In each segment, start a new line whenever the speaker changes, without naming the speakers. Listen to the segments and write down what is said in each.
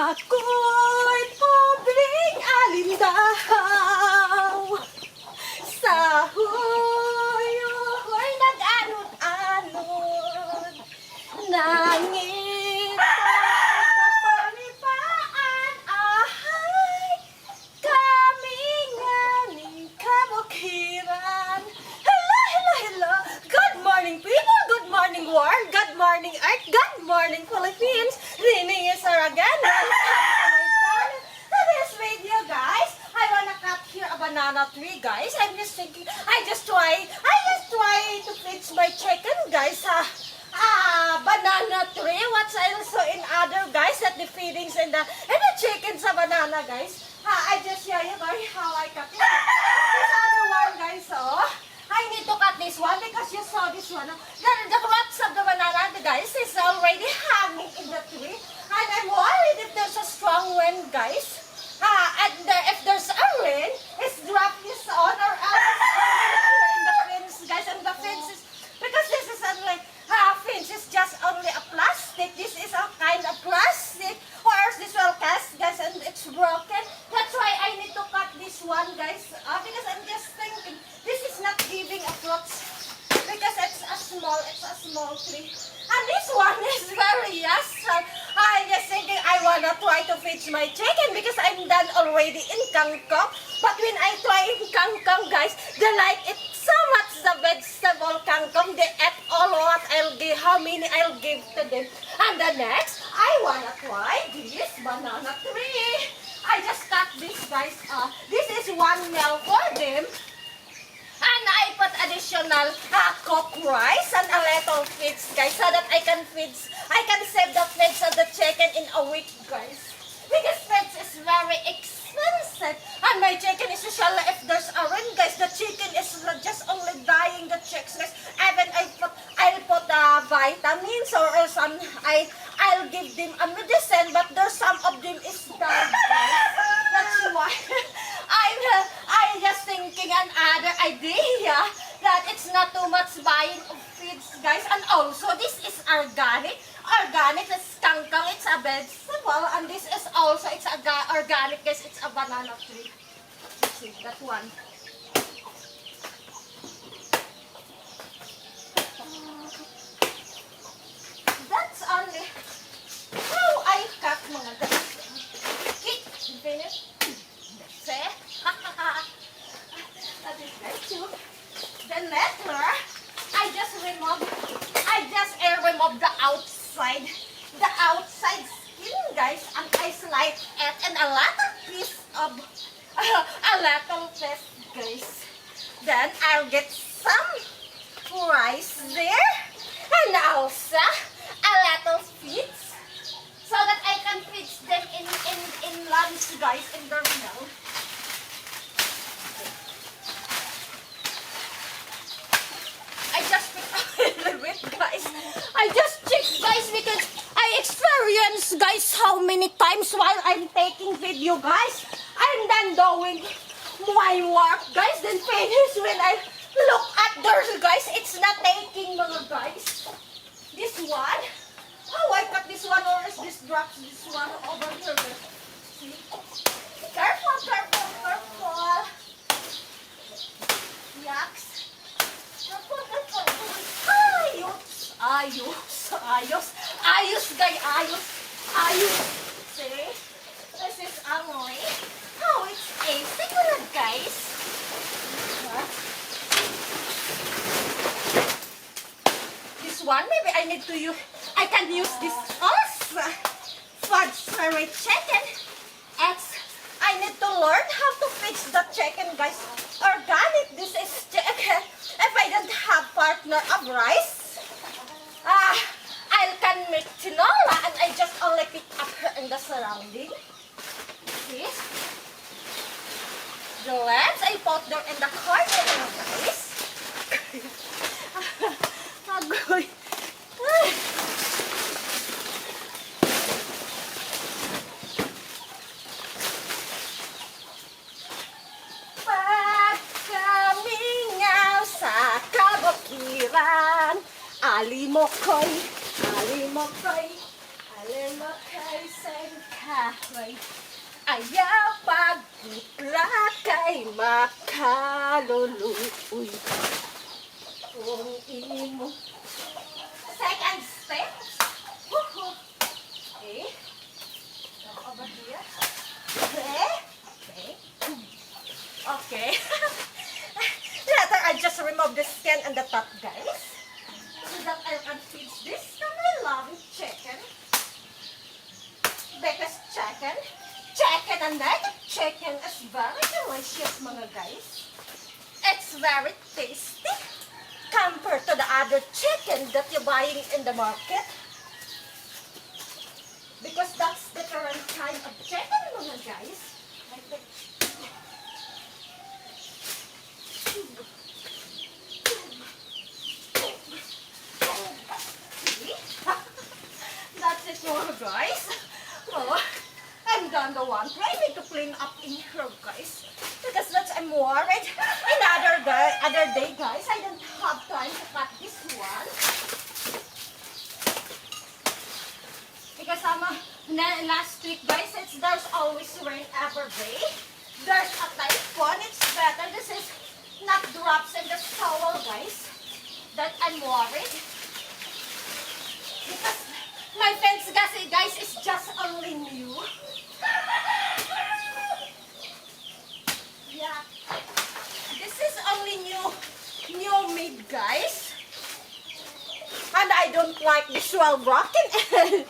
Ako'y pobring alindaw sa huyoy nag-anod-anod. Nangit kapalipaan ahay kami nganing kabukiran. Hello, hello, hello. Good morning people, good morning world, good morning Earth, good morning Philippines. Rining is again. Welcome to my channel. To this video, guys, I wanna cut here a banana tree, guys. I'm just thinking, I just try to fix my chicken, guys. Banana tree. What's also in other, guys, that the feedings and the chicken sa banana, guys. I just show you guys how I cut it. This other one, guys, oh. I need to cut this one because you saw this one. The roots of the banana, guys, is already hanging in the tree. And I'm worried if there's a strong wind, guys. If there's a rain, it's drop this on or else in the fence, guys. And the fence is, because this is only, fence is just only a plastic. This is a kind of plastic. Or else this will cast, guys, and it's broken. That's why I need to cut this one, guys. Because I'm just thinking, this is not giving a fruits. Because it's a small tree. And this one is very yes. I'm just thinking I wanna try to feed my chicken because I'm done already in kangkong. But when I try in kangkong, guys, they like it so much, the vegetable kangkong. They eat all what I'll give, how many I'll give to them. And the next, I wanna try this banana tree. I just cut this, guys. This is one meal for them. And I put additional cooked rice and a little feeds, guys, so that I can save the feeds of the chicken in a week, guys. Because feeds is very expensive. And my chicken is usually, if there's a rain, guys, the chicken is just only dying, the chicks, guys. Even I'll put vitamins or some, I'll give them a medicine, but there's some of them is died, guys. That's why I'm just thinking another idea that it's not too much buying of feeds, guys. And also, this is organic. Organic, it's kangkong, it's a vegetable. And this is also, it's organic, guys. It's a banana tree. Let's see, that one. That's only how I cut mga guys. Okay, finish. See? That is very cute. Then later, I just remove the outside skin, guys, and I slide it in a little piece, guys. Then I'll get some rice there, and also a little feeds, so that I can feed them in lunch, guys, in their meal. I just picked a little bit, guys. I just checked, guys, because I experienced, guys, how many times while I'm taking video, guys. I'm done doing my work, guys. Then finish when I look at theirs, guys. It's not taking, mga guys. This one. Oh, I cut this one, or is this drops this one over here, guys. See? Careful, careful, careful. Yucks. Ayos, guys, ayos. See? This is only how it's tasting, guys. This one, maybe I need to use, I can use this also for my chicken. I need to learn how to fix the chicken, guys. Organic, this is chicken. If I don't have partner of rice, I can make tinola, and I just only pick up her in the surrounding. See? The legs, I put them in the corner, guys. Agoy. Pag kamingaw sa kabukiran, alimokoy, sengkay. Wait. Ayaw pagpupla kay makaluluoy. Kung imo. Second step. Woohoo. Okay. Over here. Okay. Okay. Okay. Later, I just remove the skin and the top, guys. So that I can feed this to my loving chicken. Because chicken and native chicken is very delicious, mga guys. It's very tasty compared to the other chicken that you're buying in the market. Because that's different kind of chicken, mga guys. I think. That's it, mga guys. Oh, I'm done the one. I need to clean up in here, guys. Because that's I'm worried. Another day, guys, I don't have time to cut this one. Because last week, guys, there's always rain every day. There's a typhoon. It's better. This is not drops in the towel, guys. That I'm worried. Because my fence kasi, guys, is just only new. Yeah. This is only new made, guys. And I don't like this well broken.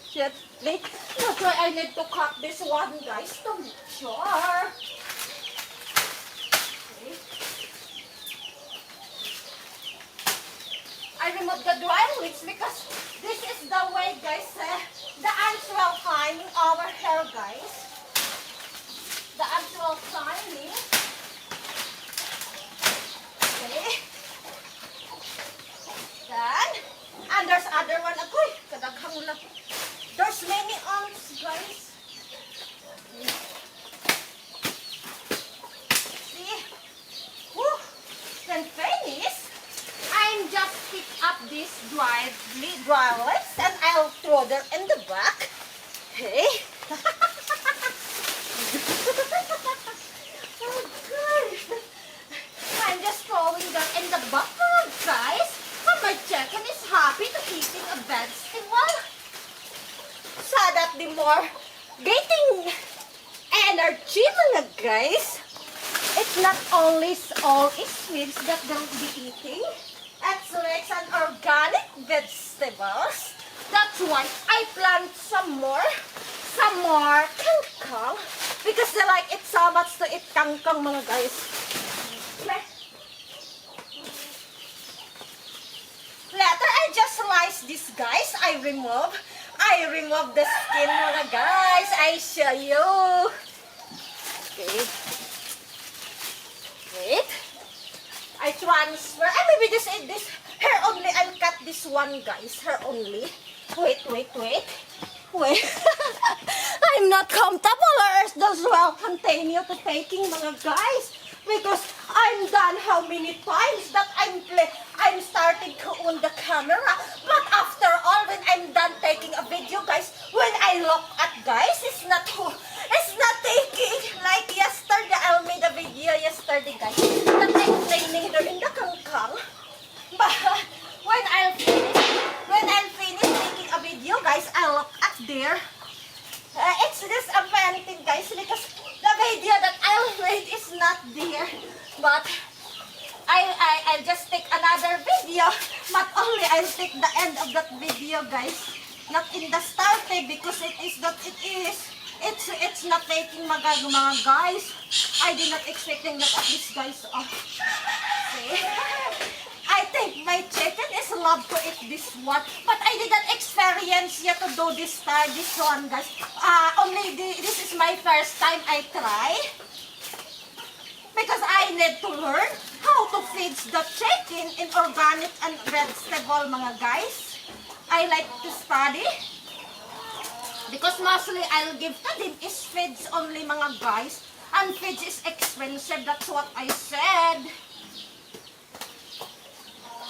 Shit. That's why I need to cut this one, guys, to make sure. Okay. I removed the dry leaves because this is the way, guys, the ants will climbing over here, guys. The ants will climbing. Okay. Then, and there's other one. Agoy, kadaghang lang. There's many ants, guys. Okay. See? Whew. Then finish. I'm just pick up this dry leaves and I'll throw them in the back. Okay. Oh, good. I'm just throwing them in the bucket, guys. And my chicken is happy to eating a vegetable. So that the more getting energy, mga guys. It's not only all sweets that they'll be eating. It's like an organic vegetables. That's why I plant some more kangkong. Because they like it so much to eat kangkong, mga guys. Later, I just slice this, guys. I remove the skin, mga guys. I show you. Okay. Wait. I transfer. Maybe this hair only. I'll cut this one, guys. Hair only. Wait. I'm not comfortable or else those will continue to taking, mga guys. Because I'm done how many times that I'm starting to on the camera. But after all, when I'm done taking a video, guys, when I look at, guys, it's not taking. Like yesterday, I made a video yesterday, guys, that I'm cleaning her in the kangkang. But when I'll finish making a video, guys, I look at there. It's disappointing, guys, because the video that I'll make is not there. But I'll just take another video. But only I'll take the end of that video, guys. Not in the starting because it's not taking mga guys. I did not expecting that at least, guys. Oh. See? I think my chicken is love to eat this one, but I didn't experience yet to do this one, guys. This is my first time I try because I need to learn how to feed the chicken in organic and vegetable, mga guys. I like to study because mostly I'll give to them is feeds only, mga guys, and feeds is expensive. That's what I said.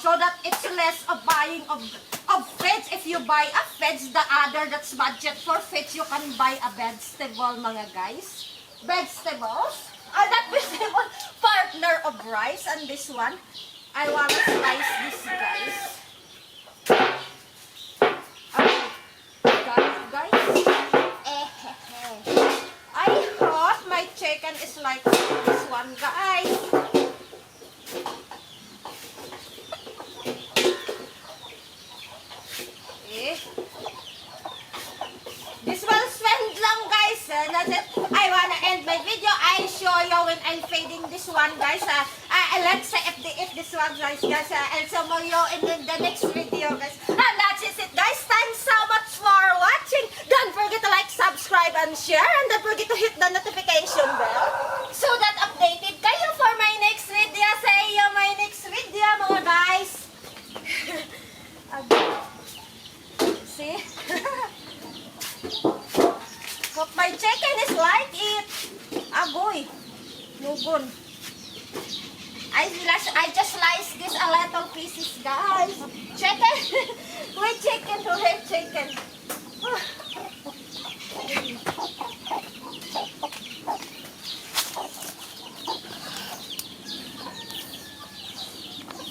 So that it's less of buying of of feeds. If you buy a feeds, the other that's budget for feeds, you can buy a vegetable, mga guys. Vegetables. That vegetable, partner of rice. And this one, I wanna slice this, guys. Guys. I hope my chicken is like this one, guys. This will spend lang, guys. That's it. I wanna end my video. I show you when I'm fading this one, guys. Let's say if this one, guys. I'll show you in the next video, guys. And that's it, guys. Thanks so much for watching. Don't forget to like, subscribe, and share. And don't forget to hit the notification bell so that updated kayo for my next video. See you my next video, mga guys. See? But my chicken is like it. Agoy. Nugon. I just slice this a little pieces, guys. Chicken.